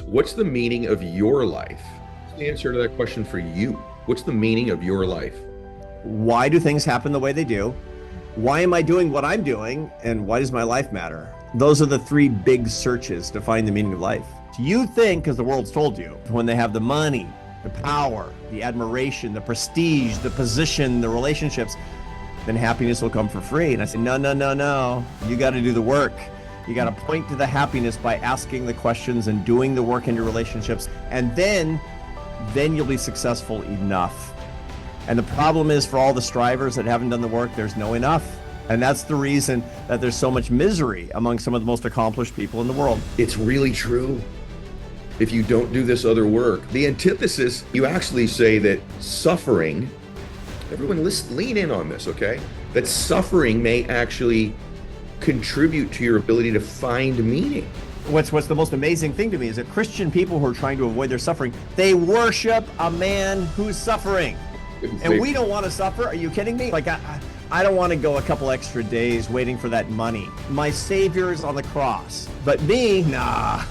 What's the meaning of your life? What's the answer to that question for you? What's the meaning of your life? Why do things happen the way they do? Why am I doing what I'm doing? And why does my life matter? Those are the three big searches to find the meaning of life. You think, because the world's told you, when they have the money, the power, the admiration, the prestige, the position, the relationships, then happiness will come for free. And I say, no, no, no, no. You got to do the work. You got to point to the happiness by asking the questions and doing the work in your relationships. And then you'll be successful enough. And the problem is, for all the strivers that haven't done the work, there's no enough. And that's the reason that there's so much misery among some of the most accomplished people in the world. It's really true. If you don't do this other work, the antithesis, you actually say that suffering, everyone lean in on this, okay? That suffering may actually contribute to your ability to find meaning. What's the most amazing thing to me is that Christian people who are trying to avoid their suffering, they worship a man who's suffering. And we don't want to suffer. Are you kidding me? Like, I don't want to go a couple extra days waiting for that money. My Savior is on the cross. But me, nah.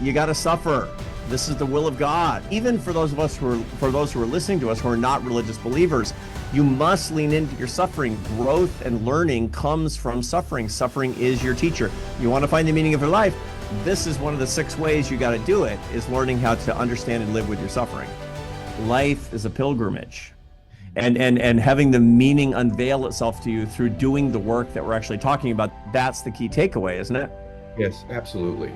You got to suffer. This is the will of God. Even for those who are listening to us who are not religious believers, you must lean into your suffering. Growth and learning comes from suffering. Suffering is your teacher. You want to find the meaning of your life? This is one of the 6 ways you got to do it, is learning how to understand and live with your suffering. Life is a pilgrimage. And having the meaning unveil itself to you through doing the work that we're actually talking about, that's the key takeaway, isn't it? Yes, absolutely.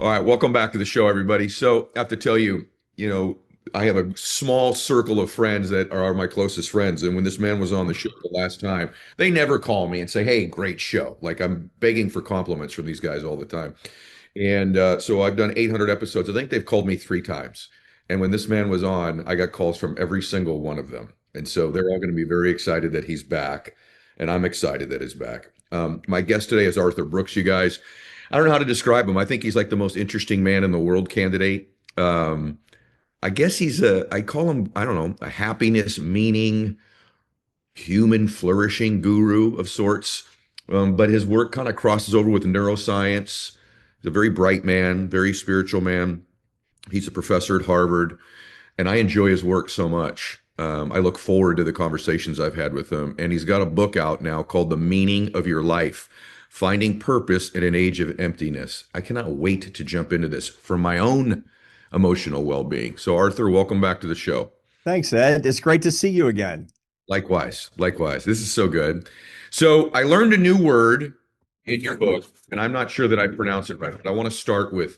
All right, welcome back to the show, everybody. So I have to tell you, I have a small circle of friends that are my closest friends. And when this man was on the show the last time, they never call me and say, hey, great show. Like, I'm begging for compliments from these guys all the time. And so I've done 800 episodes. I think they've called me 3 times. And when this man was on, I got calls from every single one of them. And so they're all going to be very excited that he's back. And I'm excited that he's back. My guest today is Arthur Brooks, you guys. I don't know how to describe him. I think he's like the most interesting man in the world candidate. I guess I call him, I don't know, a happiness, meaning, human flourishing guru of sorts. But his work kind of crosses over with neuroscience. He's a very bright man, very spiritual man. He's a professor at Harvard, and I enjoy his work so much. I look forward to the conversations I've had with him. And he's got a book out now called The Meaning of Your Life: Finding Purpose in an Age of Emptiness. I cannot wait to jump into this for my own emotional well-being. So Arthur, welcome back to the show. Thanks, Ed. It's great to see you again. Likewise. This is so good. So I learned a new word in your book, and I'm not sure that I pronounce it right, but I want to start with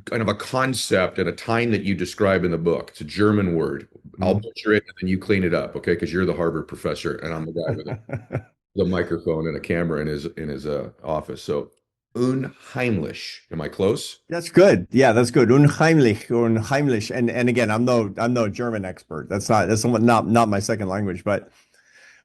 kind of a concept and a time that you describe in the book. It's a German word. I'll butcher it and then you clean it up, okay? Because you're the Harvard professor and I'm the guy with the microphone and a camera in his office. So Unheimlich. Am I close? That's good. Yeah, that's good. Unheimlich. And again, I'm no German expert. That's not my second language, but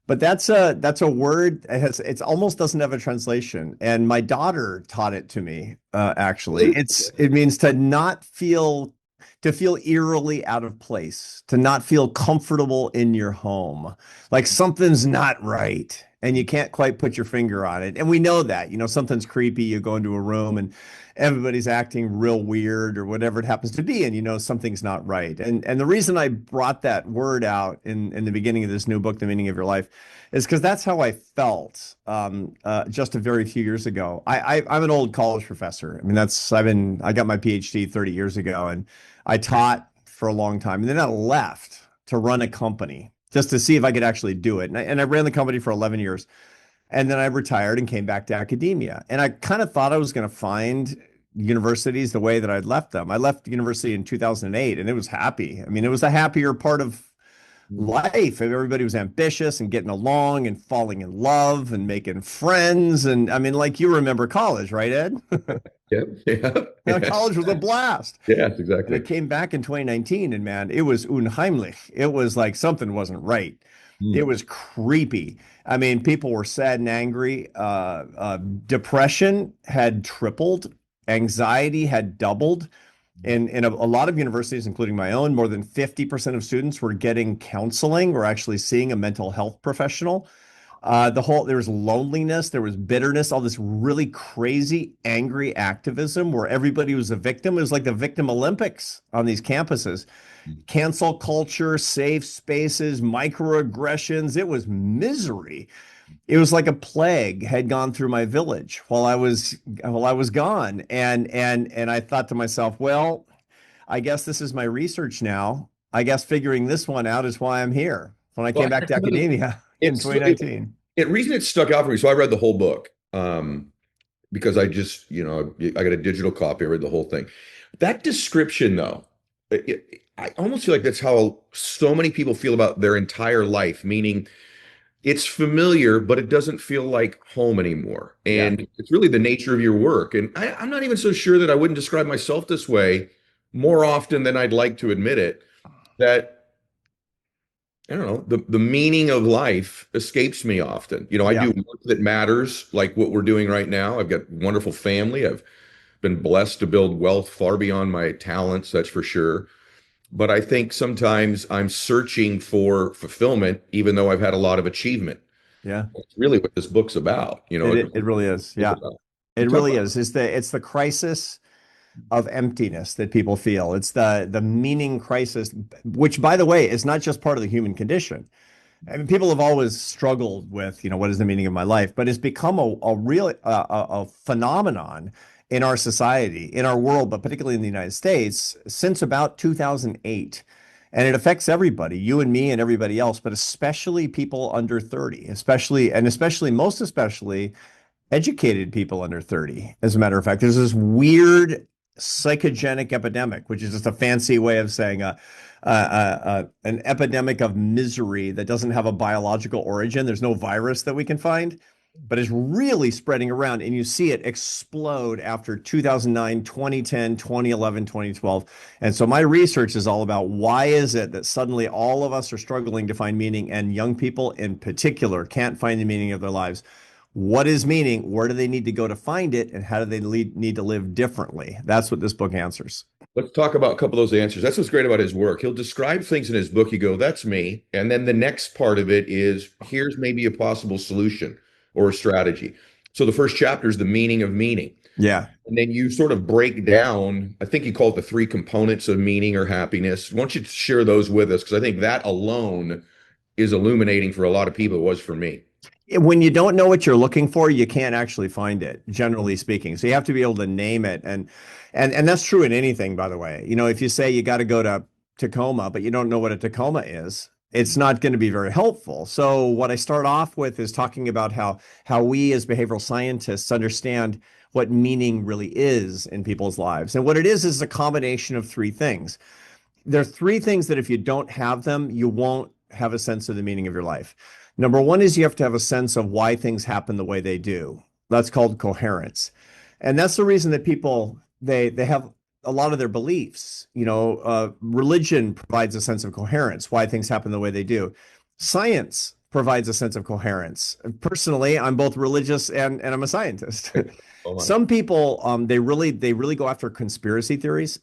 that's a word. It's almost doesn't have a translation. And my daughter taught it to me. Actually, it means to feel eerily out of place, to not feel comfortable in your home, like something's not right. And you can't quite put your finger on it. And we know that, something's creepy. You go into a room and everybody's acting real weird or whatever it happens to be. And something's not right. And the reason I brought that word out in the beginning of this new book, The Meaning of Your Life, is because that's how I felt just a very few years ago. I'm an old college professor. I mean, I got my PhD 30 years ago and I taught for a long time. And then I left to run a company just to see if I could actually do it. And I ran the company for 11 years. And then I retired and came back to academia. And I kind of thought I was going to find universities the way that I'd left them. I left university in 2008 and it was happy. I mean, it was a happier part of life. Everybody was ambitious and getting along and falling in love and making friends. And I mean, like, you remember college, right, Ed? Yeah. College was a blast. Yes, exactly. And I came back in 2019 and man, it was Unheimlich. It was like something wasn't right. It was creepy. I mean, people were sad and angry. Depression had tripled. Anxiety had doubled. And in a lot of universities, including my own, more than 50% of students were getting counseling or actually seeing a mental health professional. There was loneliness, there was bitterness, all this really crazy, angry activism where everybody was a victim. It was like the victim Olympics on these campuses. Cancel culture, safe spaces, microaggressions. It was misery. It was like a plague had gone through my village while I was gone. And I thought to myself, well, I guess this is my research now. I guess figuring this one out is why I'm here. When I Well, came back to academia in it's 2019. reason it stuck out for me. So I read the whole book because I just, I got a digital copy. I read the whole thing. That description, though, I almost feel like that's how so many people feel about their entire life, meaning it's familiar, but it doesn't feel like home anymore. Yeah. And it's really the nature of your work. And I'm not even so sure that I wouldn't describe myself this way more often than I'd like to admit it, that I don't know, the meaning of life escapes me often. I Yeah. do work that matters, like what we're doing right now. I've got a wonderful family. I've been blessed to build wealth far beyond my talents, that's for sure. But I think sometimes I'm searching for fulfillment, even though I've had a lot of achievement. Yeah. That's really what this book's about. It really is. It's Yeah. about, you It talk really about, is. It's the crisis of emptiness that people feel. It's the meaning crisis, which by the way is not just part of the human condition. I mean, people have always struggled with, what is the meaning of my life, but it's become a real a phenomenon in our society, in our world, but particularly in the United States since about 2008. And it affects everybody, you and me and everybody else, but especially people under 30, most especially educated people under 30. As a matter of fact, there's this weird psychogenic epidemic, which is just a fancy way of saying an epidemic of misery that doesn't have a biological origin. There's no virus that we can find, but is really spreading around. And you see it explode after 2009, 2010, 2011, 2012. And so my research is all about why is it that suddenly all of us are struggling to find meaning, and young people in particular can't find the meaning of their lives. What is meaning? Where do they need to go to find it? And how do they need to live differently? That's what this book answers. let's talk about a couple of those answers. That's what's great about his work. He'll describe things in his book. You go, that's me. And then the next part of it is here's maybe a possible solution or a strategy. So the first chapter is the meaning of meaning. Yeah. And then you sort of break down, I think you call it the three components of meaning or happiness. Why don't you share those with us? Because I think that alone is illuminating for a lot of people. It was for me. When you don't know what you're looking for, you can't actually find it, generally speaking. So you have to be able to name it. And that's true in anything, by the way. If you say you got to go to Tacoma, but you don't know what a Tacoma is, it's not going to be very helpful. So what I start off with is talking about how we as behavioral scientists understand what meaning really is in people's lives. And what it is a combination of three things. There are three things that if you don't have them, you won't have a sense of the meaning of your life. Number one is you have to have a sense of why things happen the way they do. That's called coherence. And that's the reason that people, they have a lot of their beliefs. Religion provides a sense of coherence, why things happen the way they do. Science provides a sense of coherence. Personally, I'm both religious and I'm a scientist. Some people, they really go after conspiracy theories.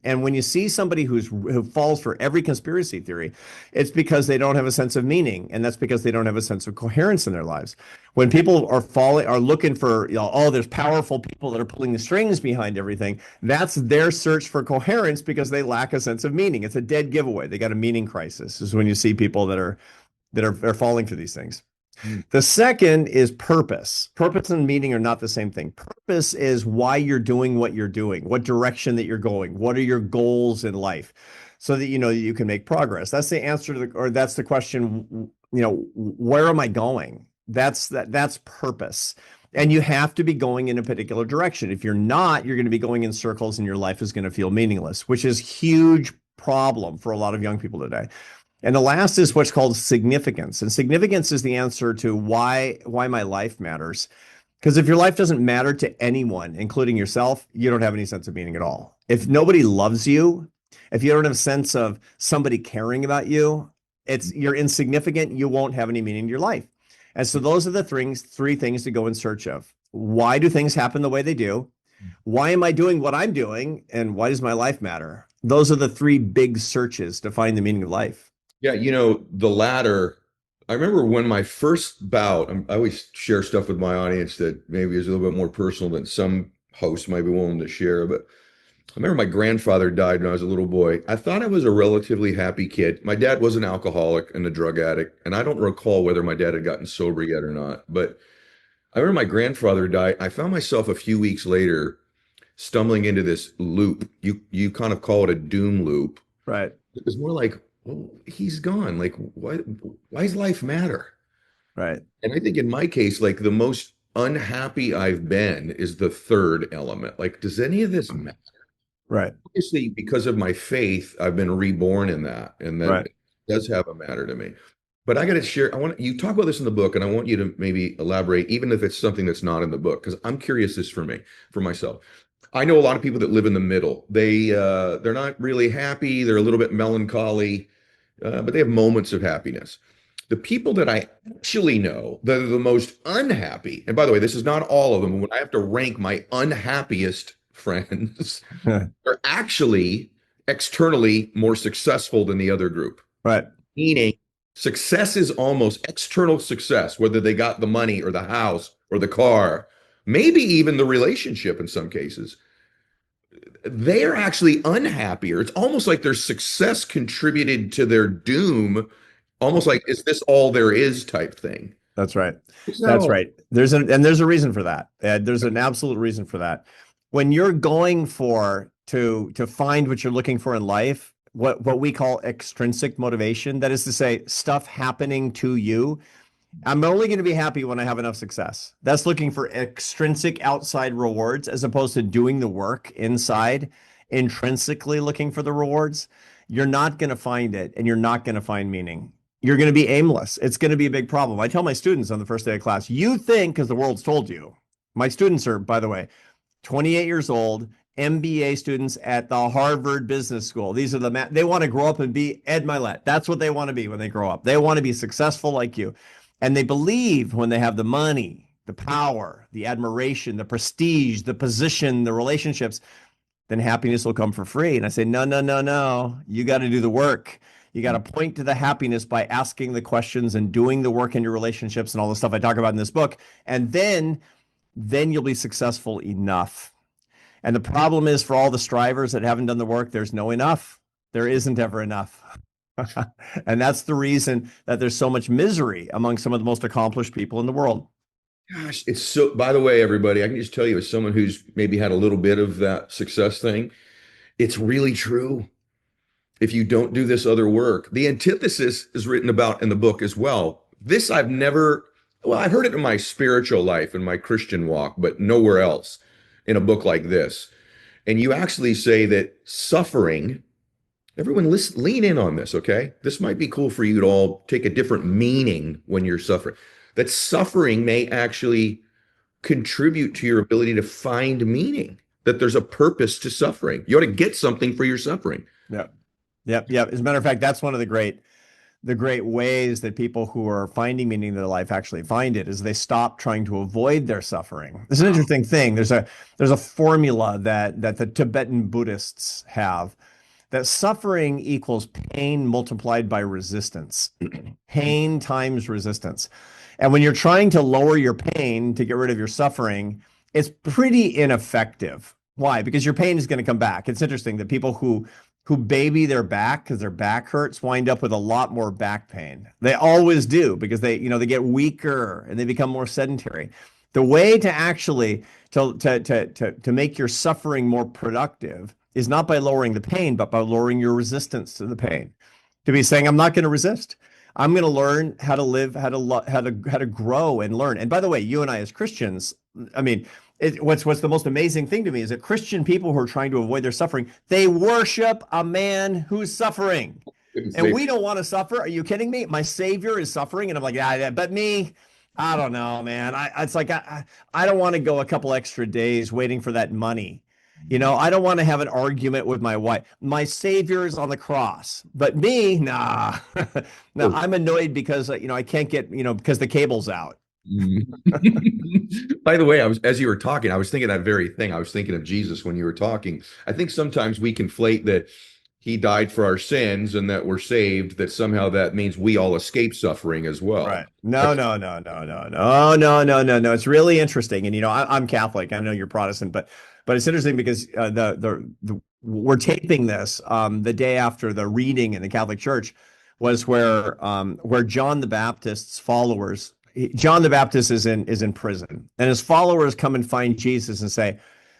And when you see somebody who falls for every conspiracy theory, it's because they don't have a sense of meaning, and that's because they don't have a sense of coherence in their lives. When people are looking for, there's powerful people that are pulling the strings behind everything. That's their search for coherence because they lack a sense of meaning. It's a dead giveaway. They got a meaning crisis. Is when you see people that are falling for these things. The second is purpose. Purpose and meaning are not the same thing. Purpose is why you're doing what you're doing, what direction that you're going, what are your goals in life, so that you can make progress. That's the answer to that's the question, where am I going? That's purpose. And you have to be going in a particular direction. If you're not, you're going to be going in circles and your life is going to feel meaningless, which is a huge problem for a lot of young people today. And the last is what's called significance. And significance is the answer to why my life matters. Because if your life doesn't matter to anyone, including yourself, you don't have any sense of meaning at all. If nobody loves you, if you don't have a sense of somebody caring about you, you're insignificant, you won't have any meaning in your life. And so those are the three things to go in search of. Why do things happen the way they do? Why am I doing what I'm doing? And why does my life matter? Those are the three big searches to find the meaning of life. Yeah, the latter I remember when my first bout, I always share stuff with my audience that maybe is a little bit more personal than some hosts might be willing to share. But I remember my grandfather died when I was a little boy. I thought I was a relatively happy kid. My dad was an alcoholic and a drug addict, and I don't recall whether my dad had gotten sober yet or not. But I remember my grandfather died. I found myself a few weeks later stumbling into this loop. You kind of call it a doom loop. Right. It was more like, well, he's gone. Like, why does life matter? Right. And I think in my case, like the most unhappy I've been is the third element. Like, does any of this matter? Right. Obviously, because of my faith, I've been reborn in that, and that Right. does have a matter to me. But I got to share, I want you talk about this in the book, and I want you to maybe elaborate, even if it's something that's not in the book, because I'm curious this for me, for myself. I know a lot of people that live in the middle. They're not really happy, they're a little bit melancholy, but they have moments of happiness. The people that I actually know that are the most unhappy, and by the way, this is not all of them, but when I have to rank my unhappiest friends, are actually externally more successful than the other group. Right. Meaning, success is almost external success, whether they got the money or the house or the car, maybe even the relationship in some cases. They are actually unhappier. It's almost like their success contributed to their doom, almost like, is this all there is type thing. That's right. It's not That's all. right. There's a reason for that. There's an absolute reason for that. When you're going for to find what you're looking for in life, what we call extrinsic motivation, that is to say, stuff happening to you. I'm only going to be happy when I have enough success. That's looking for extrinsic outside rewards as opposed to doing the work inside, intrinsically looking for the rewards. You're not going to find it, and you're not going to find meaning. You're going to be aimless. It's going to be a big problem. I tell my students on the first day of class, you think because the world's told you. My students are, by the way, 28 years old, MBA students at the Harvard Business School. These are they want to grow up and be Ed Mylett. That's what they want to be when they grow up. They want to be successful like you. And they believe when they have the money, the power, the admiration, the prestige, the position, the relationships, then happiness will come for free. And I say, no, no, no, no. You got to do the work. You got to point to the happiness by asking the questions and doing the work in your relationships and all the stuff I talk about in this book. And then you'll be successful enough. And the problem is for all the strivers that haven't done the work, there's no enough. There isn't ever enough. And that's the reason that there's so much misery among some of the most accomplished people in the world. Gosh, it's so, by the way, everybody, I can just tell you, as someone who's maybe had a little bit of that success thing, it's really true. If you don't do this other work, the antithesis is written about in the book as well. This I've never, well, I heard it in my spiritual life, in my Christian walk, but nowhere else in a book like this. And you actually say that suffering, everyone listen, lean in on this, okay? This might be cool for you to all take a different meaning when you're suffering. That suffering may actually contribute to your ability to find meaning, that there's a purpose to suffering. You ought to get something for your suffering. Yeah. Yep. Yep. As a matter of fact, that's one of the great ways that people who are finding meaning in their life actually find it is they stop trying to avoid their suffering. There's an interesting thing. There's a formula that the Tibetan Buddhists have, that suffering equals pain multiplied by resistance. Pain times resistance. And when you're trying to lower your pain to get rid of your suffering, it's pretty ineffective. Why? Because your pain is going to come back. It's interesting that people who baby their back because their back hurts wind up with a lot more back pain. They always do because they get weaker and they become more sedentary. The way to actually to make your suffering more productive is not by lowering the pain, but by lowering your resistance to the pain. To be saying, I'm not going to resist. I'm going to learn how to live, how to grow and learn. And by the way, you and I as Christians, I mean, what's the most amazing thing to me is that Christian people who are trying to avoid their suffering, they worship a man who's suffering. And we don't want to suffer. Are you kidding me? My Savior is suffering. And I'm like, yeah, but me, I don't know, man. It's like, I don't want to go a couple extra days waiting for that money. I don't want to have an argument with my wife. My Savior is on the cross, but me, nah. No, I'm annoyed because, I can't get, because the cable's out. By the way, as you were talking, I was thinking that very thing. I was thinking of Jesus when you were talking. I think sometimes we conflate that he died for our sins and that we're saved, that somehow that means we all escape suffering as well. Right. No, no, no, no, no, no, no, no, no, no. It's really interesting. And I'm Catholic. I know you're Protestant, but it's interesting because we're taping this the day after the reading in the Catholic Church was where John the Baptist's followers, John the Baptist is in prison, and his followers come and find Jesus and say,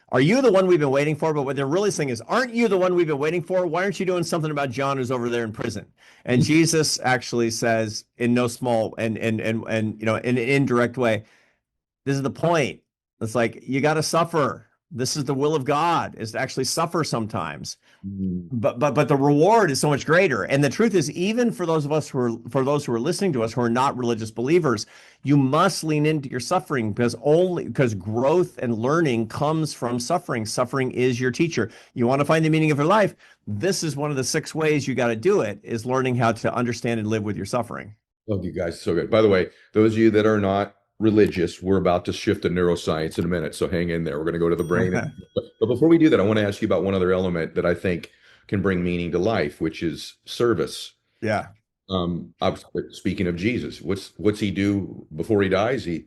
"Are you the one we've been waiting for?" But what they're really saying is, "Aren't you the one we've been waiting for? Why aren't you doing something about John who's over there in prison?" And Jesus actually says, in no small and in an indirect way, "This is the point. It's like you got to suffer. This is the will of God, is to actually suffer sometimes. Mm. But the reward is so much greater." And the truth is, even for those who are listening to us who are not religious believers, you must lean into your suffering, because growth and learning comes from suffering. Suffering is your teacher. You want to find the meaning of your life. This is one of the 6 ways you got to do it, is learning how to understand and live with your suffering. Oh, you guys, so good. By the way, those of you that are not religious, we're about to shift to neuroscience in a minute, so hang in there. We're going to go to the brain. But before we do that, I want to ask you about one other element that I think can bring meaning to life, which is service. Yeah. Speaking of Jesus, what's he do before he dies? He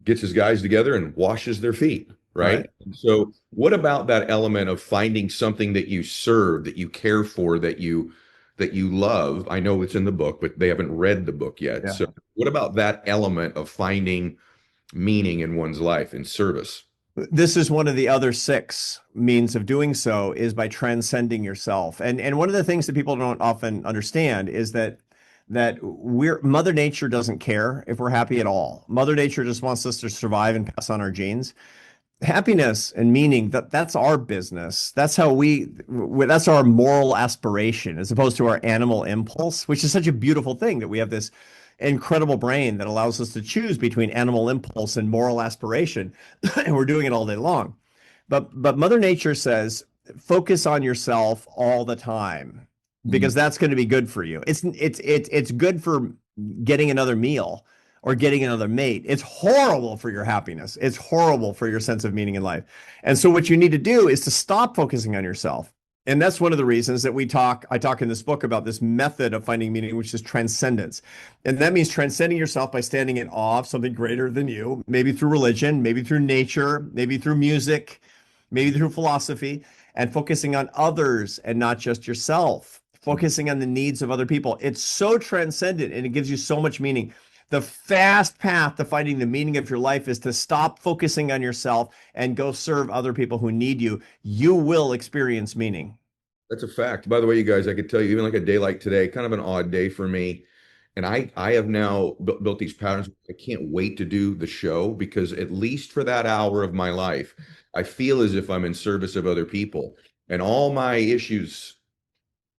gets his guys together and washes their feet, right? Right. And so, what about that element of finding something that you serve, that you care for, that you love? I know it's in the book, but they haven't read the book yet. Yeah. So, what about that element of finding meaning in one's life in service? This is one of the other 6 means of doing so, is by transcending yourself. And one of the things that people don't often understand is that Mother Nature doesn't care if we're happy at all. Mother Nature just wants us to survive and pass on our genes. Happiness and meaning, that's our business. That's that's our moral aspiration, as opposed to our animal impulse, which is such a beautiful thing, that we have this incredible brain that allows us to choose between animal impulse and moral aspiration, and we're doing it all day long. But Mother Nature says, focus on yourself all the time, Mm. because that's going to be good for you. It's good for getting another meal or getting another mate. It's horrible for your happiness. It's horrible for your sense of meaning in life. And so what you need to do is to stop focusing on yourself. And that's one of the reasons that I talk in this book about this method of finding meaning, which is transcendence. And that means transcending yourself by standing in awe of something greater than you, maybe through religion, maybe through nature, maybe through music, maybe through philosophy, and focusing on others and not just yourself, focusing on the needs of other people. It's so transcendent, and it gives you so much meaning. The fast path to finding the meaning of your life is to stop focusing on yourself and go serve other people who need you. You will experience meaning. That's a fact. By the way, you guys, I could tell you, even like a day like today, kind of an odd day for me. And I have now built these patterns. I can't wait to do the show, because at least for that hour of my life, I feel as if I'm in service of other people. And all my issues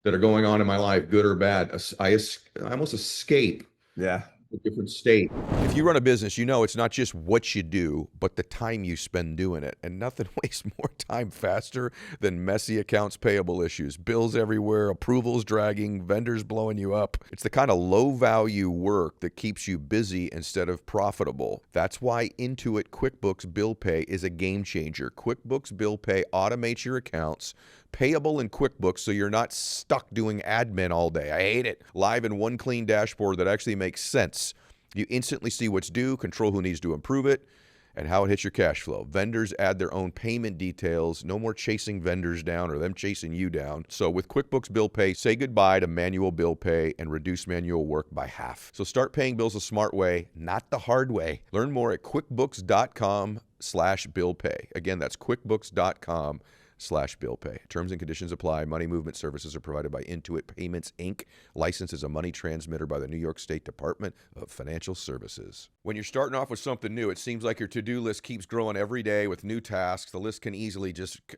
that are going on in my life, good or bad, I almost escape Yeah. a different state. If you run a business, you know it's not just what you do, but the time you spend doing it. And nothing wastes more time faster than messy accounts payable issues, bills everywhere, approvals dragging, vendors blowing you up. It's the kind of low-value work that keeps you busy instead of profitable. That's why Intuit QuickBooks Bill Pay is a game changer. QuickBooks Bill Pay automates your accounts payable in QuickBooks, so you're not stuck doing admin all day. I hate it. Live in one clean dashboard that actually makes sense. You instantly see what's due, control who needs to improve it, and how it hits your cash flow. Vendors add their own payment details. No more chasing vendors down or them chasing you down. So with QuickBooks Bill Pay, say goodbye to manual bill pay and reduce manual work by half. So start paying bills a smart way, not the hard way. Learn more at quickbooks.com/bill pay. Again, that's quickbooks.com/bill pay. Terms and conditions apply. Money movement services are provided by Intuit Payments, Inc., licensed as a money transmitter by the New York State Department of Financial Services. When you're starting off with something new, it seems like your to-do list keeps growing every day with new tasks. The list can easily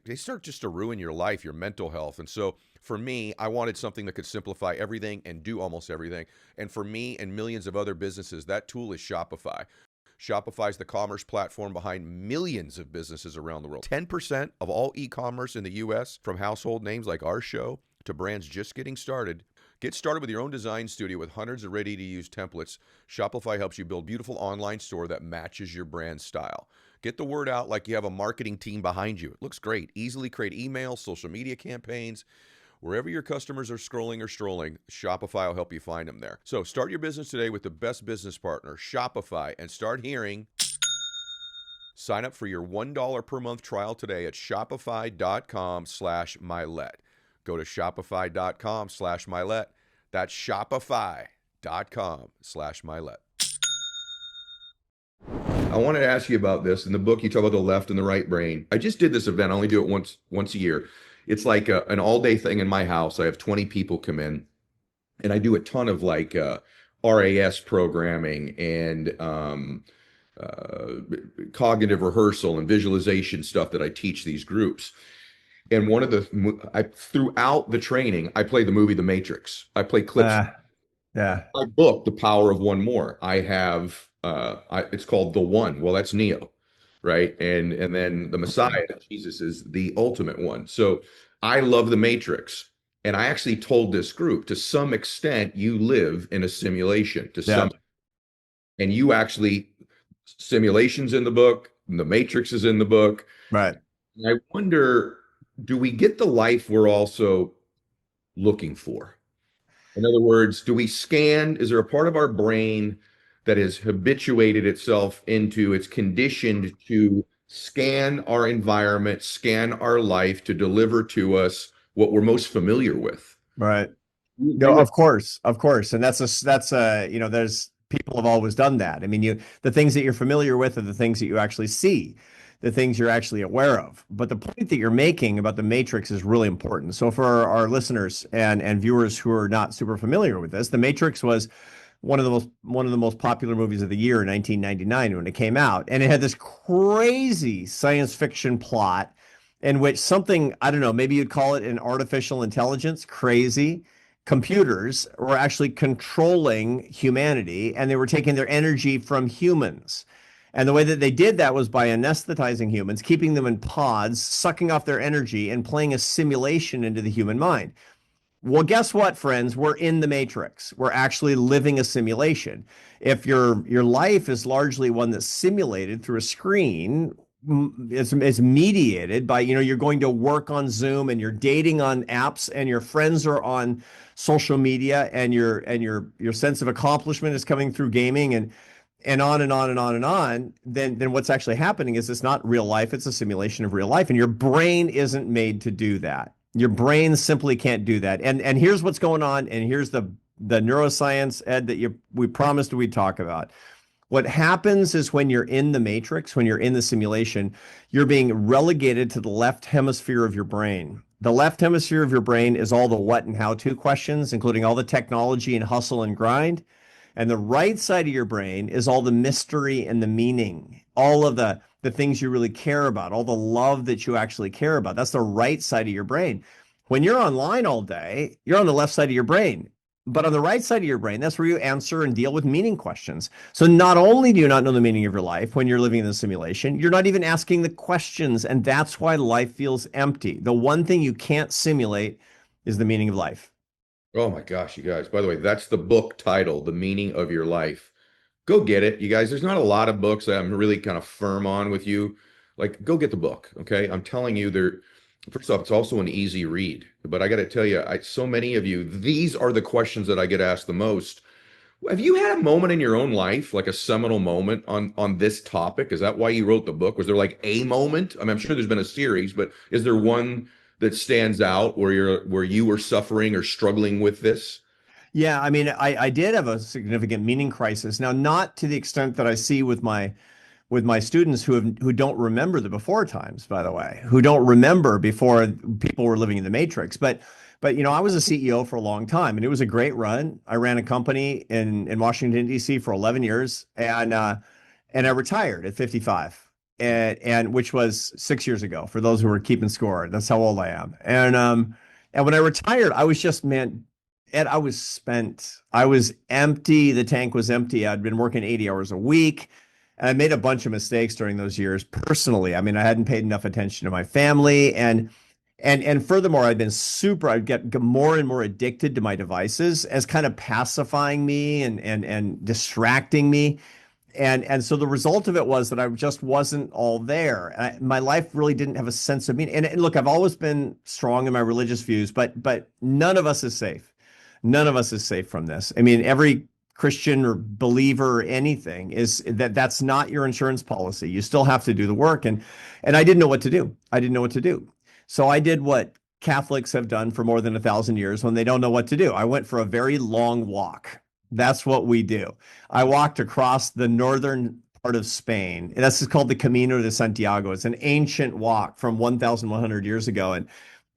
they start just to ruin your life, your mental health. And so for me, I wanted something that could simplify everything and do almost everything. And for me and millions of other businesses, that tool is Shopify. Shopify is the commerce platform behind millions of businesses around the world. 10% of all e-commerce in the U.S., from household names like our show to brands just getting started. Get started with your own design studio with hundreds of ready-to-use templates. Shopify helps you build a beautiful online store that matches your brand style. Get the word out like you have a marketing team behind you. It looks great. Easily create emails, social media campaigns, Wherever your customers are scrolling or strolling, Shopify will help you find them there. So start your business today with the best business partner, Shopify, and start hearing. Sign up for your $1 per month trial today at shopify.com/Mylett. Go to shopify.com/Mylett. That's shopify.com/Mylett. I wanted to ask you about this. In the book, you talk about the left and the right brain. I just did this event. I only do it once a year. It's like an all-day thing in my house. I have 20 people come in, and I do a ton of like RAS programming and cognitive rehearsal and visualization stuff that I teach these groups. And throughout the training, I play the movie The Matrix. I play clips. Yeah. My book, The Power of One More. I have it's called The One. Well, that's Neo, right? And then the Messiah, Jesus, is the ultimate one. So I love The Matrix. And I actually told this group, to some extent, you live in a simulation. And you actually, simulations in the book, The Matrix is in the book. Right. And I wonder, do we get the life we're also looking for? In other words, do we scan? Is there a part of our brain that has habituated itself into, it's conditioned to scan our environment, scan our life to deliver to us what we're most familiar with? Right. No, of course. And there's people have always done that. I mean, the things that you're familiar with are the things that you actually see, the things you're actually aware of. But the point that you're making about the Matrix is really important. So for our listeners and viewers who are not super familiar with this, the Matrix was one of the most popular movies of the year in 1999 when it came out, and it had this crazy science fiction plot in which something, I don't know, maybe you'd call it an artificial intelligence, crazy computers were actually controlling humanity, and they were taking their energy from humans. And the way that they did that was by anesthetizing humans, keeping them in pods, sucking off their energy, and playing a simulation into the human mind. Well, guess what, friends? We're in the Matrix. We're actually living a simulation. If your life is largely one that's simulated through a screen, it's mediated by, you're going to work on Zoom and you're dating on apps and your friends are on social media and your sense of accomplishment is coming through gaming and on and on and on and on, then what's actually happening is it's not real life, it's a simulation of real life. And your brain isn't made to do that. Your brain simply can't do that. And here's what's going on, and here's the neuroscience, Ed, that we promised we'd talk about. What happens is when you're in the Matrix, when you're in the simulation, you're being relegated to the left hemisphere of your brain. The left hemisphere of your brain is all the what and how to questions, including all the technology and hustle and grind. And the right side of your brain is all the mystery and the meaning, all of the things you really care about, all the love that you actually care about. That's the right side of your brain. When you're online all day, you're on the left side of your brain. But on the right side of your brain, that's where you answer and deal with meaning questions. So not only do you not know the meaning of your life when you're living in the simulation, you're not even asking the questions. And that's why life feels empty. The one thing you can't simulate is the meaning of life. Oh my gosh, you guys. By the way, that's the book title, The Meaning of Your Life. Go get it, you guys. There's not a lot of books that I'm really kind of firm on with you. Like, go get the book, okay? I'm telling you, first off, it's also an easy read. But I got to tell you, so many of you, these are the questions that I get asked the most. Have you had a moment in your own life, like a seminal moment on this topic? Is that why you wrote the book? Was there like a moment? I mean, I'm sure there's been a series, but is there one that stands out where you were suffering or struggling with this? Yeah, I mean, I did have a significant meaning crisis. Now, not to the extent that I see with my students who don't remember the before times, by the way, who don't remember before people were living in the Matrix. But I was a CEO for a long time, and it was a great run. I ran a company in Washington, D.C. for 11 years, and I retired at 55. And which was 6 years ago, for those who are keeping score. That's how old I am. And when I retired, I was just, man, Ed, I was spent. I was empty. The tank was empty. I'd been working 80 hours a week. And I made a bunch of mistakes during those years personally. I mean, I hadn't paid enough attention to my family. And furthermore, I'd get more and more addicted to my devices as kind of pacifying me and distracting me. and so the result of it was that I just wasn't all there. My life really didn't have a sense of meaning. And look, I've always been strong in my religious views, but none of us is safe. None of us is safe from this. I mean, every Christian or believer or anything is that's not your insurance policy. You still have to do the work. And I didn't know what to do. I didn't know what to do. So I did what Catholics have done for more than 1,000 years when they don't know what to do. I went for a very long walk. That's what we do. I walked across the northern part of Spain. That's called the Camino de Santiago. It's an ancient walk from 1,100 years ago. And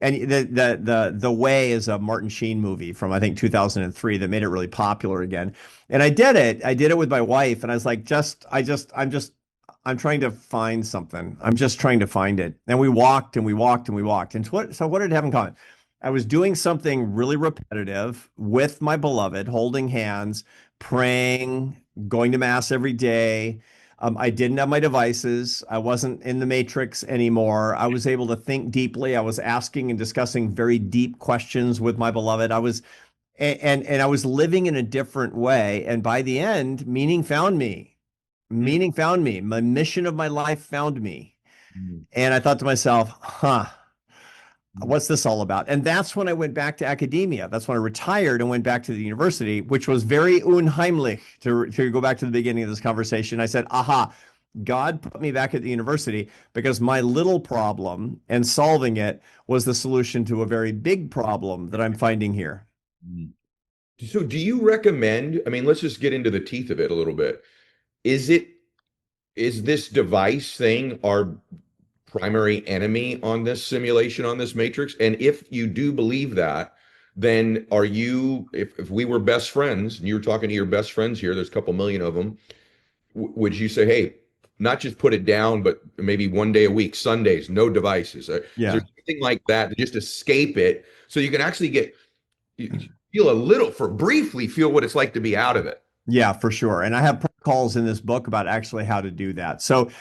the way is a Martin Sheen movie from, I think, 2003 that made it really popular again. And I did it with my wife. And I was like, I'm trying to find something. I'm just trying to find it. And we walked and we walked and we walked. And so what did it have in common? I was doing something really repetitive with my beloved, holding hands, praying, going to mass every day. I didn't have my devices. I wasn't in the matrix anymore. I was able to think deeply. I was asking and discussing very deep questions with my beloved. I was living in a different way. And by the end, meaning found me. Meaning found me. My mission of my life found me. And I thought to myself, what's this all about? And that's when I went back to academia. That's when I retired and went back to the university, which was very unheimlich, to go back to the beginning of this conversation. I said, aha, God put me back at the university because my little problem and solving it was the solution to a very big problem that I'm finding here. So do you recommend, I mean, let's just get into the teeth of it a little bit. Is this device thing our primary enemy on this simulation, on this matrix? And if you do believe that, then are you, if we were best friends and you were talking to your best friends here, there's a couple million of them, would you say, hey, not just put it down, but maybe one day a week, Sundays, no devices? Is there something like that to just escape it so you can actually briefly feel what it's like to be out of it? Yeah, for sure. And I have protocols in this book about actually how to do that. So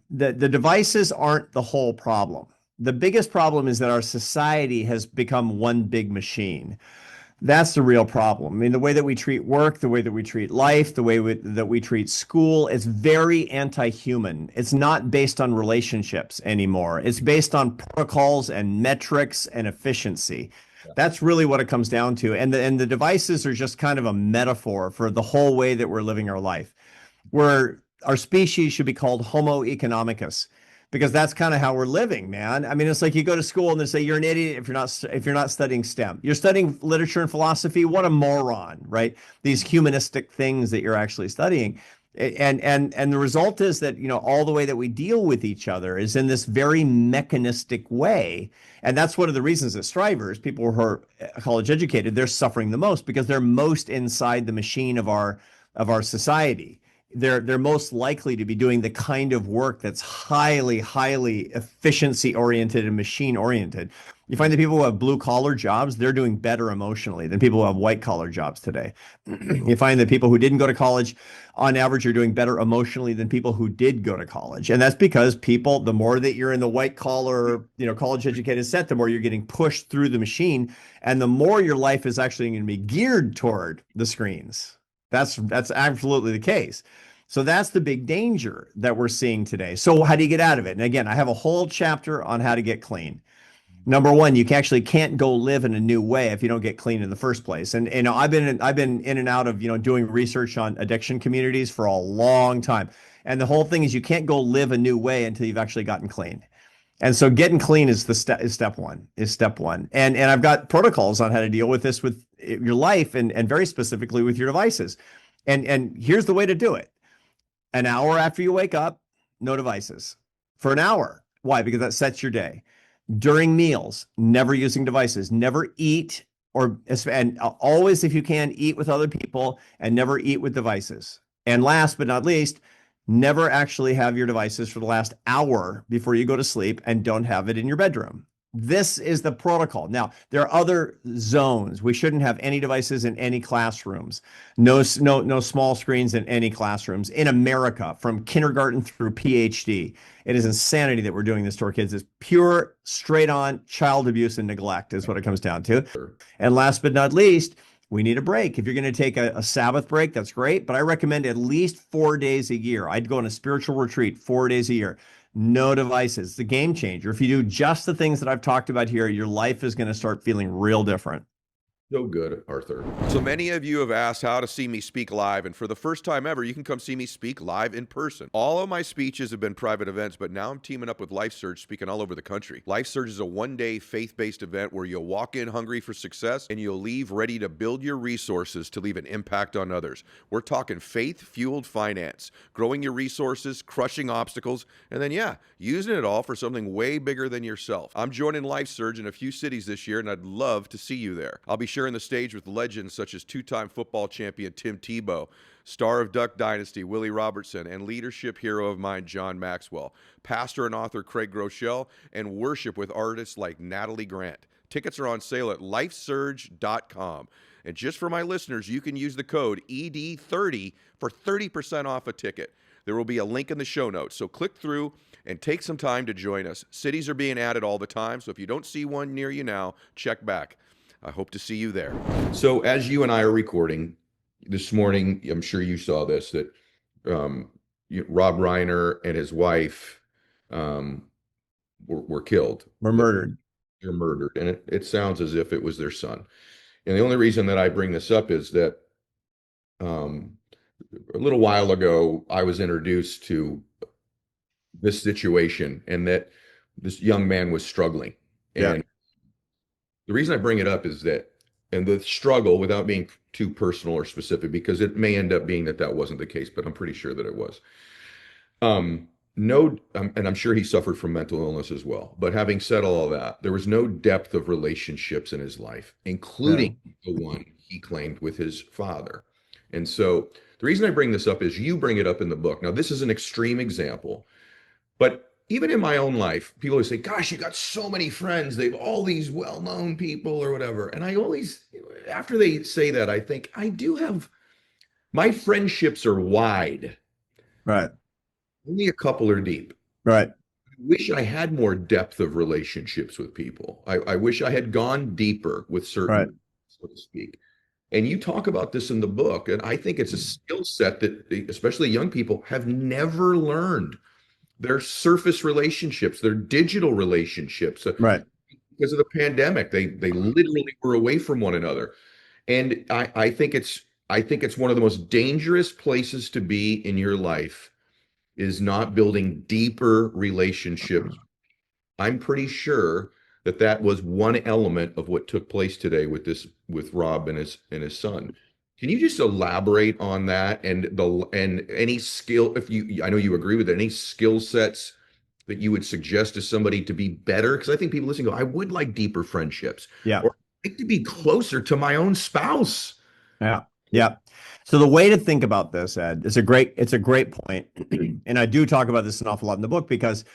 the devices aren't the whole problem. The biggest problem is that our society has become one big machine. That's the real problem. I mean, the way that we treat work, the way that we treat life, the way that we treat school, it's very anti-human. It's not based on relationships anymore. It's based on protocols and metrics and efficiency. That's really what it comes down to. And the devices are just kind of a metaphor for the whole way that we're living our life. Our species should be called Homo economicus, because that's kind of how we're living, man. I mean, it's like you go to school and they say you're an idiot if you're not studying STEM. You're studying literature and philosophy. What a moron, right? These humanistic things that you're actually studying. And the result is that, all the way that we deal with each other is in this very mechanistic way. And that's one of the reasons that strivers, people who are college educated, they're suffering the most because they're most inside the machine of our society. They're most likely to be doing the kind of work that's highly efficiency oriented and machine oriented. You find that people who have blue collar jobs, they're doing better emotionally than people who have white collar jobs today. You find that people who didn't go to college, on average, are doing better emotionally than people who did go to college. And that's because the more that you're in the white collar, college educated set, the more you're getting pushed through the machine, and the more your life is actually going to be geared toward the screens. That's absolutely the case. So that's the big danger that we're seeing today. So how do you get out of it? And again, I have a whole chapter on how to get clean. Number one, you actually can't go live in a new way if you don't get clean in the first place. And I've been in and out of doing research on addiction communities for a long time. And the whole thing is you can't go live a new way until you've actually gotten clean. And so getting clean is step one. And I've got protocols on how to deal with this with your life and very specifically with your devices. And here's the way to do it. An hour after you wake up, no devices for an hour. Why? Because that sets your day. During meals, never using devices, never eat and always, if you can, eat with other people and never eat with devices. And last but not least, never actually have your devices for the last hour before you go to sleep, and don't have it in your bedroom. This is the protocol. Now, there are other zones. We shouldn't have any devices in any classrooms. No small screens in any classrooms. In America, from kindergarten through PhD, it is insanity that we're doing this to our kids. It's pure, straight-on child abuse and neglect is what it comes down to. And last but not least, we need a break. If you're going to take a Sabbath break, that's great. But I recommend at least 4 days a year. I'd go on a spiritual retreat 4 days a year. No devices. It's the game changer. If you do just the things that I've talked about here, your life is going to start feeling real different. So good, Arthur. So many of you have asked how to see me speak live, and for the first time ever, you can come see me speak live in person. All of my speeches have been private events, but now I'm teaming up with LifeSurge, speaking all over the country. LifeSurge is a one-day faith-based event where you'll walk in hungry for success, and you'll leave ready to build your resources to leave an impact on others. We're talking faith-fueled finance, growing your resources, crushing obstacles, and then, using it all for something way bigger than yourself. I'm joining LifeSurge in a few cities this year, and I'd love to see you there. I'll be sharing the stage with legends such as two-time football champion Tim Tebow, star of Duck Dynasty Willie Robertson, and leadership hero of mine John Maxwell, pastor and author Craig Groeschel, and worship with artists like Natalie Grant. Tickets are on sale at lifesurge.com. And just for my listeners, you can use the code ED30 for 30% off a ticket. There will be a link in the show notes, so click through and take some time to join us. Cities are being added all the time, so if you don't see one near you now, check back. I hope to see you there. So as you and I are recording this morning, I'm sure you saw this, that Rob Reiner and his wife were killed. We're murdered. They're murdered. And it sounds as if it was their son. And the only reason that I bring this up is that a little while ago, I was introduced to this situation and that this young man was struggling. Yeah. And the reason I bring it up is that, and the struggle, without being too personal or specific, because it may end up being that that wasn't the case, but I'm pretty sure that it was. And I'm sure he suffered from mental illness as well. But having said all of that, there was no depth of relationships in his life, including the one he claimed with his father. And so the reason I bring this up is you bring it up in the book. Now, this is an extreme example, but even in my own life, people always say, gosh, you got so many friends. They've all these well-known people or whatever. And I always, after they say that, I think I do have, my friendships are wide. Right. Only a couple are deep. Right. I wish I had more depth of relationships with people. I wish I had gone deeper with certain, so to speak. And you talk about this in the book, and I think it's a skill set that especially young people have never learned. Their surface relationships, their digital relationships. Right. Because of the pandemic, they literally were away from one another. And I think it's one of the most dangerous places to be in your life is not building deeper relationships. I'm pretty sure that was one element of what took place today with Rob and his son. Can you just elaborate on that and any skill, I know you agree with it, any skill sets that you would suggest to somebody to be better? Because I think people listening go, I would like deeper friendships. Yeah. Or I'd like to be closer to my own spouse. Yeah. Yeah. So the way to think about this, Ed, it's a great point. And I do talk about this an awful lot in the book because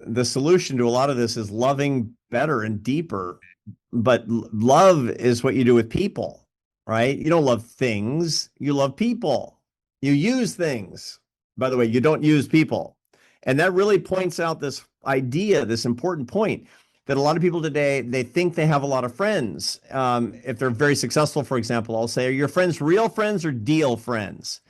the solution to a lot of this is loving better and deeper. But love is what you do with people, right? You don't love things, you love people. You use things. By the way, you don't use people. And that really points out this idea, this important point, that a lot of people today, they think they have a lot of friends. If they're very successful, for example, I'll say, are your friends real friends or deal friends?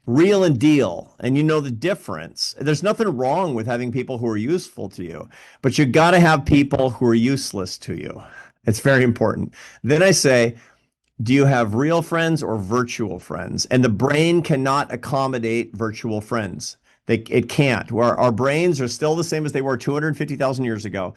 Real and deal. And you know the difference. There's nothing wrong with having people who are useful to you, but you got to have people who are useless to you. It's very important. Then I say, do you have real friends or virtual friends? And the brain cannot accommodate virtual friends. It can't. Our brains are still the same as they were 250,000 years ago.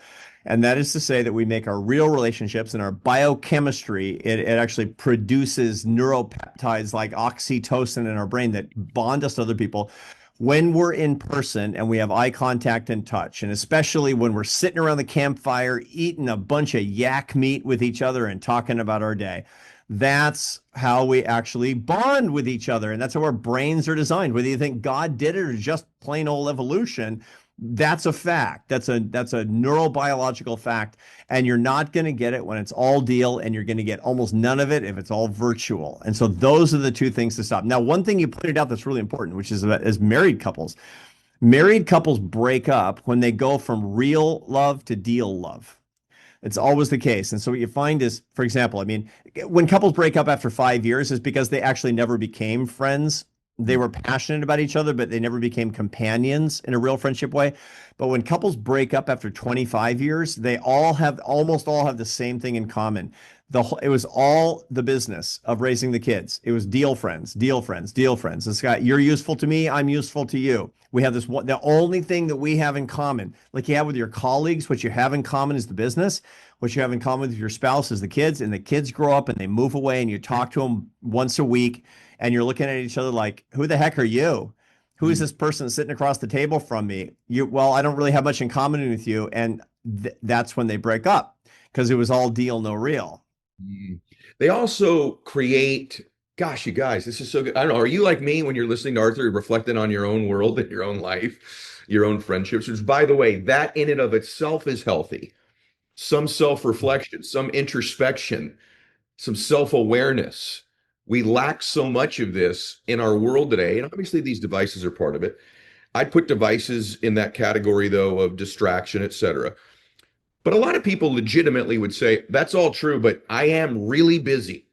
And that is to say that we make our real relationships and our biochemistry, it actually produces neuropeptides like oxytocin in our brain that bond us to other people when we're in person and we have eye contact and touch. And especially when we're sitting around the campfire, eating a bunch of yak meat with each other and talking about our day. That's how we actually bond with each other. And that's how our brains are designed. Whether you think God did it or just plain old evolution, that's a fact. That's a neurobiological fact. And you're not going to get it when it's all deal, and you're going to get almost none of it if it's all virtual. And so those are the two things to stop. Now, one thing you pointed out that's really important, which is about as married couples break up when they go from real love to deal love. It's always the case. And so what you find is, for example, I mean, when couples break up after 5 years is because they actually never became friends. They were passionate about each other, but they never became companions in a real friendship way. But when couples break up after 25 years, they almost all have the same thing in common. It was all the business of raising the kids. It was deal friends, deal friends, deal friends. This guy, you're useful to me, I'm useful to you. We have this one, the only thing that we have in common, like you have with your colleagues, what you have in common is the business. What you have in common with your spouse is the kids, and the kids grow up and they move away, and you talk to them once a week, and you're looking at each other like, who the heck are you? Who is this person sitting across the table from me? Well, I don't really have much in common with you. And that's when they break up, because it was all deal, no real. They also create, gosh, you guys, this is so good. I don't know. Are you like me when you're listening to Arthur, reflecting on your own world and your own life, your own friendships? Which, by the way, that in and of itself is healthy. Some self-reflection, some introspection, some self-awareness. We lack so much of this in our world today. And obviously, these devices are part of it. I'd put devices in that category, though, of distraction, et cetera. But a lot of people legitimately would say, that's all true, but I am really busy.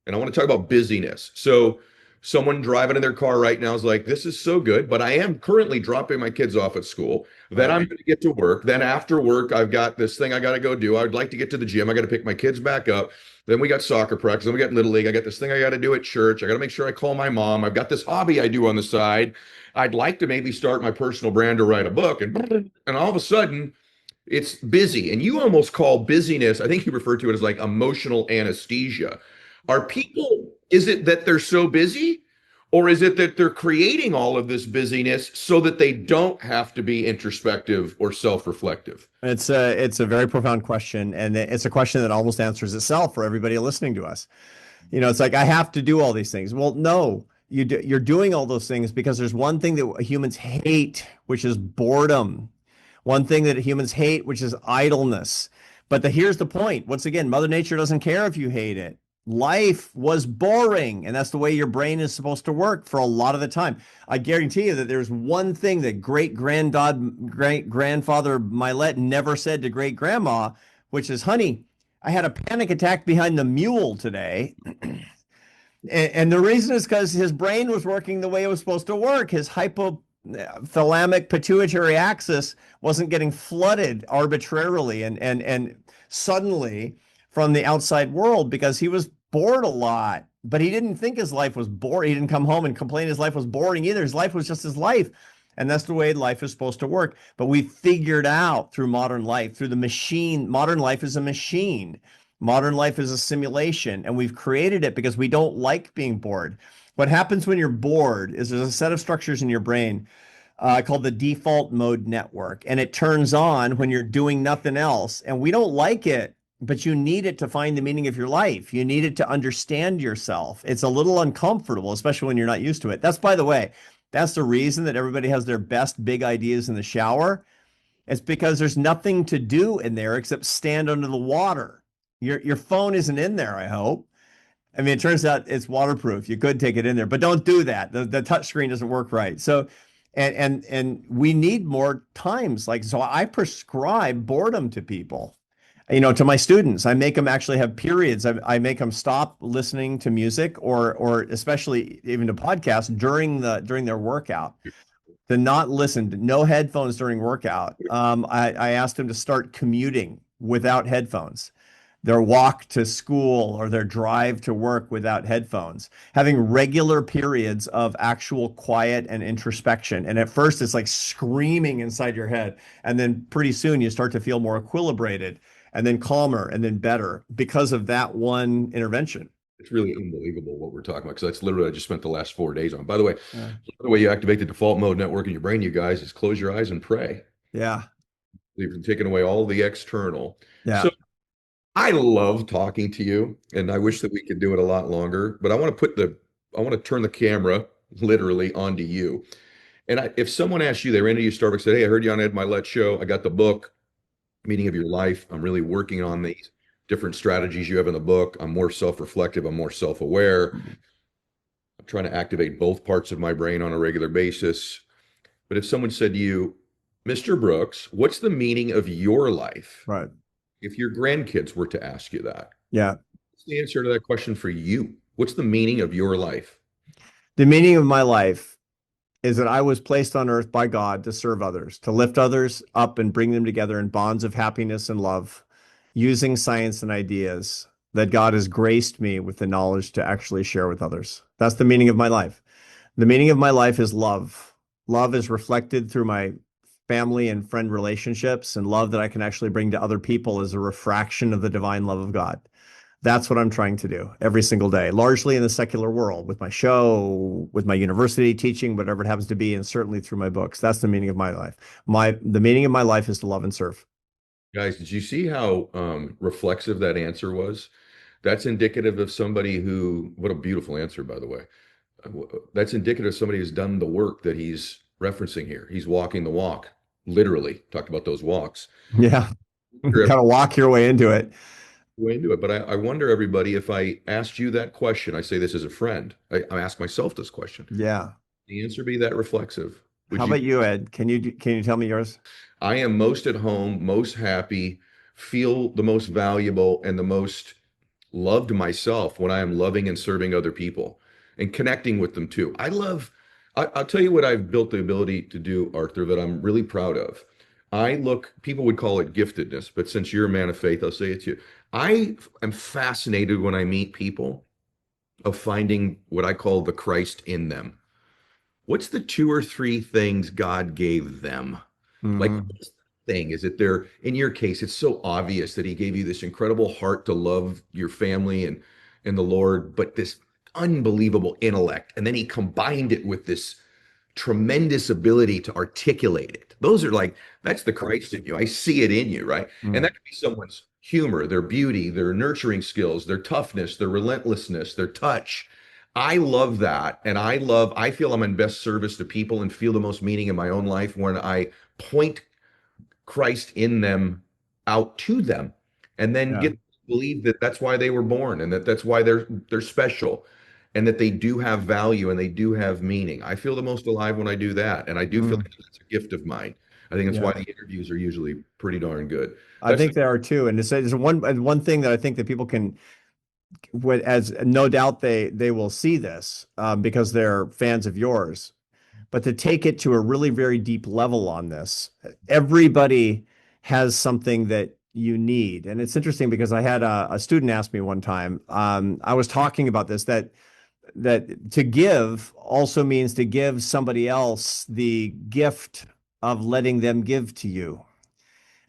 And I want to talk about busyness. So someone driving in their car right now is like, this is so good, but I am currently dropping my kids off at school. Then I'm going to get to work. Then after work, I've got this thing I got to go do. I'd like to get to the gym. I got to pick my kids back up. Then we got soccer practice. Then we got Little League. I got this thing I got to do at church. I got to make sure I call my mom. I've got this hobby I do on the side. I'd like to maybe start my personal brand or write a book. And all of a sudden, it's busy. And you almost call busyness, I think you refer to it as like emotional anesthesia. Are people, is it that they're so busy? Or is it that they're creating all of this busyness so that they don't have to be introspective or self-reflective? It's a very profound question, and it's a question that almost answers itself for everybody listening to us. You know, it's like, I have to do all these things. Well, no, you're doing all those things because there's one thing that humans hate, which is boredom. One thing that humans hate, which is idleness. But here's the point. Once again, Mother Nature doesn't care if you hate it. Life was boring, and that's the way your brain is supposed to work for a lot of the time. I guarantee you that there's one thing that great-grandfather Mylett never said to great-grandma, which is, honey, I had a panic attack behind the mule today. And the reason is because his brain was working the way it was supposed to work. His hypothalamic pituitary axis wasn't getting flooded arbitrarily and suddenly from the outside world, because he was bored a lot. But he didn't think his life was boring. He didn't come home and complain his life was boring either. His life was just his life. And that's the way life is supposed to work. But we figured out through modern life, through the machine, modern life is a machine. Modern life is a simulation. And we've created it because we don't like being bored. What happens when you're bored is there's a set of structures in your brain called the default mode network. And it turns on when you're doing nothing else. And we don't like it, but you need it to find the meaning of your life. You need it to understand yourself. It's a little uncomfortable, especially when you're not used to it. That's, by the way, that's the reason that everybody has their best big ideas in the shower. It's because there's nothing to do in there except stand under the water. Your phone isn't in there, I hope. I mean, it turns out it's waterproof. You could take it in there, but don't do that. The touch screen doesn't work right. So, and we need more times. Like, so I prescribe boredom to people, you know, to my students. I make them actually have periods. I make them stop listening to music or especially even to podcasts during their workout. To not listen, to no headphones during workout. I asked them to start commuting without headphones. Their walk to school or their drive to work without headphones, having regular periods of actual quiet and introspection. And at first it's like screaming inside your head. And then pretty soon you start to feel more equilibrated and then calmer and then better because of that one intervention. It's really unbelievable what we're talking about, because that's literally I just spent the last 4 days on. By the way, the way you activate the default mode network in your brain, you guys, is close your eyes and pray. Yeah. You've taken away all the external. Yeah. So I love talking to you, and I wish that we could do it a lot longer, but I want to turn the camera literally onto you. And if someone asked you, they ran into you Starbucks, said, hey, I heard you on Ed Mylett show. I got the book, Meaning of Your Life. I'm really working on these different strategies you have in the book. I'm more self-reflective. I'm more self-aware. I'm trying to activate both parts of my brain on a regular basis. But if someone said to you, Mr. Brooks, what's the meaning of your life? Right. If your grandkids were to ask you that, Yeah. what's the answer to that question for you? What's the meaning of your life? The meaning of my life is that I was placed on earth by God to serve others, to lift others up and bring them together in bonds of happiness and love, using science and ideas that God has graced me with the knowledge to actually share with others. That's the meaning of my life. The meaning of my life is love. Love is reflected through my family and friend relationships, and love that I can actually bring to other people is a refraction of the divine love of God. That's what I'm trying to do every single day, largely in the secular world, with my show, with my university teaching, whatever it happens to be, and certainly through my books. That's the meaning of my life. The meaning of my life is to love and serve. Guys, did you see how reflexive that answer was? That's indicative of somebody who, what a beautiful answer, by the way. That's indicative of somebody who's done the work that he's referencing here. He's walking the walk, literally. Talked about those walks. Yeah. Sure, Kind of walk your way into it. way into it. But I wonder, everybody, if I asked you that question, I say this as a friend. I ask myself this question. Yeah. The answer be that reflexive? Would How you? about you, Ed? Can you tell me yours? I am most at home, most happy, feel the most valuable, and the most loved myself when I am loving and serving other people and connecting with them too. I'll tell you what I've built the ability to do, Arthur, that I'm really proud of. People would call it giftedness, but since you're a man of faith, I'll say it to you. I am fascinated when I meet people of finding what I call the Christ in them. What's the two or three things God gave them? Like, Mhm. what's the thing? Is it there? In your case, it's so obvious that He gave you this incredible heart to love your family and the Lord, but this unbelievable intellect. And then He combined it with this tremendous ability to articulate it. Those are like, that's the Christ in you. I see it in you, right? And Mm. that could be someone's humor, their beauty, their nurturing skills, their toughness, their relentlessness, their touch. I love that. And I feel I'm in best service to people and feel the most meaning in my own life when I point Christ in them out to them and then Yeah. get to believe that that's why they were born and that that's why they're special and that they do have value and they do have meaning. I feel the most alive when I do that, and I do feel Mm. like that's a gift of mine. I think that's Yeah. why the interviews are usually pretty darn good. I That's think there are two. And there's one thing that I think that people can, as no doubt they will see this because they're fans of yours, but to take it to a really very deep level on this, everybody has something that you need. And it's interesting because I had a student ask me one time, I was talking about this, that to give also means to give somebody else the gift of letting them give to you.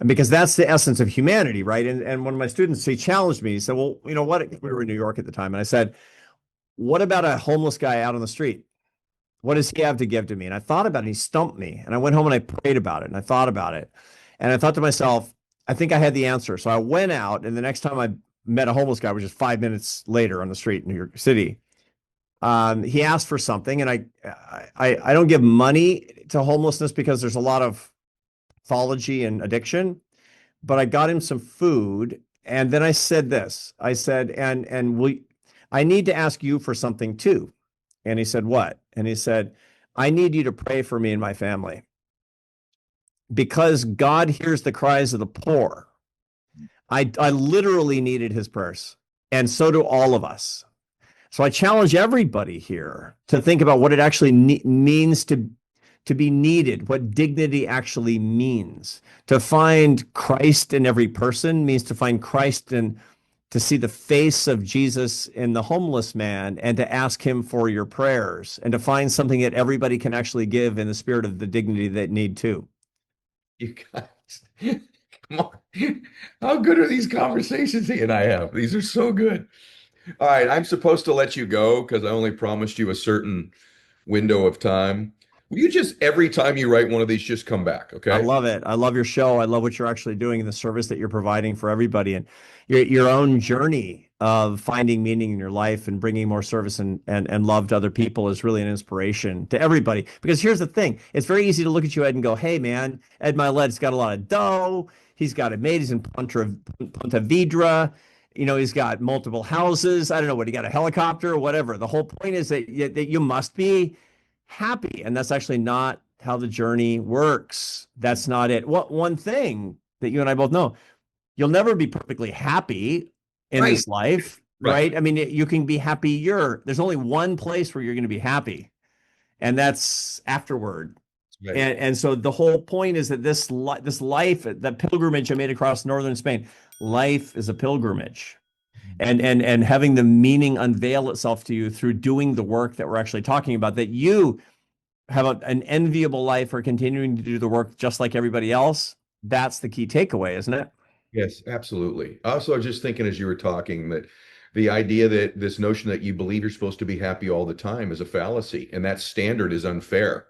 And because that's the essence of humanity, right? And one of my students, he challenged me. He said, well, you know what? We were in New York at the time. And I said, what about a homeless guy out on the street? What does he have to give to me? And I thought about it, and he stumped me. And I went home and I prayed about it and I thought about it. And I thought to myself, I think I had the answer. So I went out, and the next time I met a homeless guy, which is 5 minutes later on the street in New York City, he asked for something. And I don't give money to homelessness because there's a lot of pathology and addiction, but I got him some food. And then I said this, I said, I need to ask you for something too. And he said, what? And he said, I need you to pray for me and my family because God hears the cries of the poor. I literally needed his prayers, and so do all of us. So I challenge everybody here to think about what it actually means to be needed, what dignity actually means. To find Christ in every person means to find Christ in, to see the face of Jesus in the homeless man and to ask him for your prayers and to find something that everybody can actually give in the spirit of the dignity they need too. You guys, come on. How good are these conversations he and I have? These are so good. All right, I'm supposed to let you go because I only promised you a certain window of time. Will you just, every time you write one of these, just come back, I okay? love it. I love your show. I love what you're actually doing and the service that you're providing for everybody, and your own journey of finding meaning in your life and bringing more service and love to other people is really an inspiration to everybody. Because here's the thing. It's very easy to look at you, Ed, and go, hey, man, Ed Mylett's got a lot of dough. He's got it made. He's in Ponte Vedra. You know, he's got multiple houses. I don't know what he got, a helicopter or whatever. The whole point is that you must be happy. And that's actually not how the journey works. That's not it. What one thing that you and I both know, you'll never be perfectly happy in Right. this life, Right. right? I mean, you can be happy. There's only one place where you're going to be happy, and that's afterward. Right. And so the whole point is that this life, that pilgrimage I made across northern Spain, life is a pilgrimage. And having the meaning unveil itself to you through doing the work that we're actually talking about, that you have an enviable life for continuing to do the work just like everybody else. That's the key takeaway, isn't it? Yes, absolutely. Also, I was just thinking as you were talking that the idea that this notion that you believe you're supposed to be happy all the time is a fallacy, and that standard is unfair.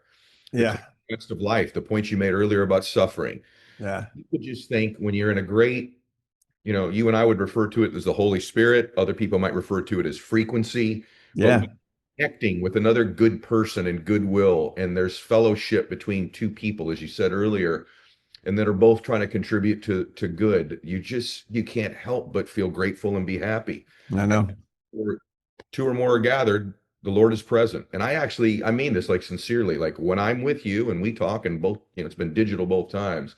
The Yeah. context of life, the point you made earlier about suffering. Yeah. You could just think when you're in a great, you and I would refer to it as the Holy Spirit. Other people might refer to it as frequency. But Yeah. when connecting with another good person and goodwill, and there's fellowship between two people, as you said earlier, and that are both trying to contribute to good, you can't help but feel grateful and be happy. I know. Where two or more are gathered, the Lord is present. And I mean this like sincerely, like when I'm with you and we talk, and both, it's been digital both times,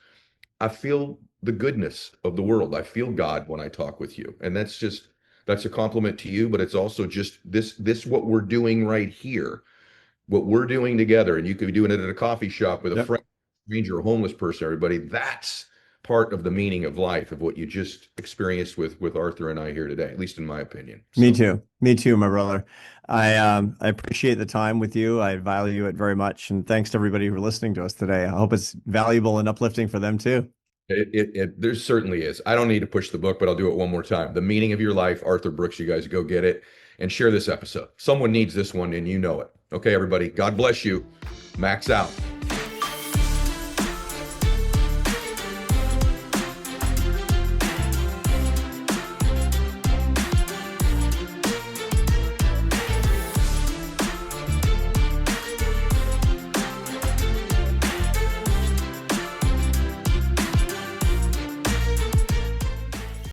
I feel the goodness of the world. I feel God when I talk with you. And that's a compliment to you, but it's also just this what we're doing right here, what we're doing together. And you could be doing it at a coffee shop with a Yep. friend, stranger, a homeless person, everybody. That's part of the meaning of life, of what you just experienced with Arthur and I here today, at least in my opinion. Me So, too. Me too, my brother. I appreciate the time with you. I value it very much. And thanks to everybody who are listening to us today. I hope it's valuable and uplifting for them too. there certainly is. I don't need to push the book, but I'll do it one more time. The Meaning of Your Life, Arthur Brooks. You guys go get it and share this episode. Someone needs this one, and you know it. Okay, everybody. God bless you. Max out.